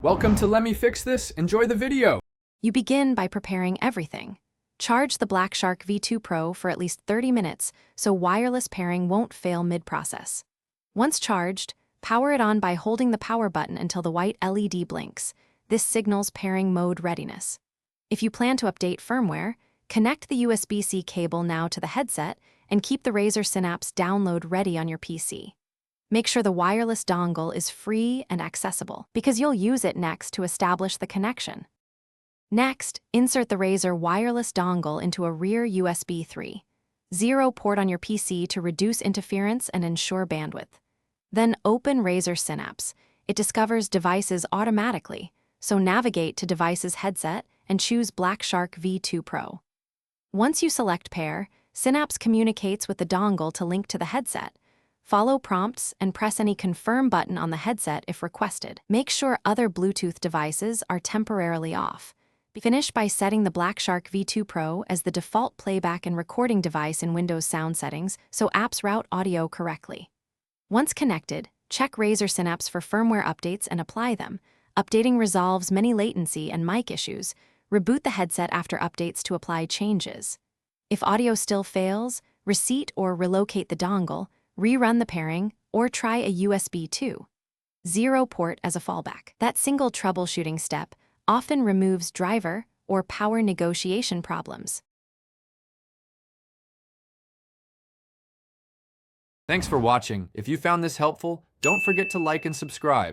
Welcome to Let Me Fix This. Enjoy the video. You begin by preparing everything. Charge the BlackShark V2 Pro for at least 30 minutes so wireless pairing won't fail mid-process. Once charged, power it on by holding the power button until the white LED blinks. This signals pairing mode readiness. If you plan to update firmware, connect the USB-C cable now to the headset and keep the Razer Synapse download ready on your PC. Make sure the wireless dongle is free and accessible because you'll use it next to establish the connection. Next, insert the Razer wireless dongle into a rear USB 3.0 port on your PC to reduce interference and ensure bandwidth. Then open Razer Synapse. It discovers devices automatically, so navigate to Devices Headset and choose BlackShark V2 Pro. Once you select Pair, Synapse communicates with the dongle to link to the headset. Follow prompts and press any Confirm button on the headset if requested. Make sure other Bluetooth devices are temporarily off. Finish by setting the BlackShark V2 Pro as the default playback and recording device in Windows sound settings so apps route audio correctly. Once connected, check Razer Synapse for firmware updates and apply them. Updating resolves many latency and mic issues. Reboot the headset after updates to apply changes. If audio still fails, reseat or relocate the dongle, rerun the pairing, or try a USB 2.0 port as a fallback. That single troubleshooting step often removes driver or power negotiation problems. Thanks for watching. If you found this helpful, don't forget to like and subscribe.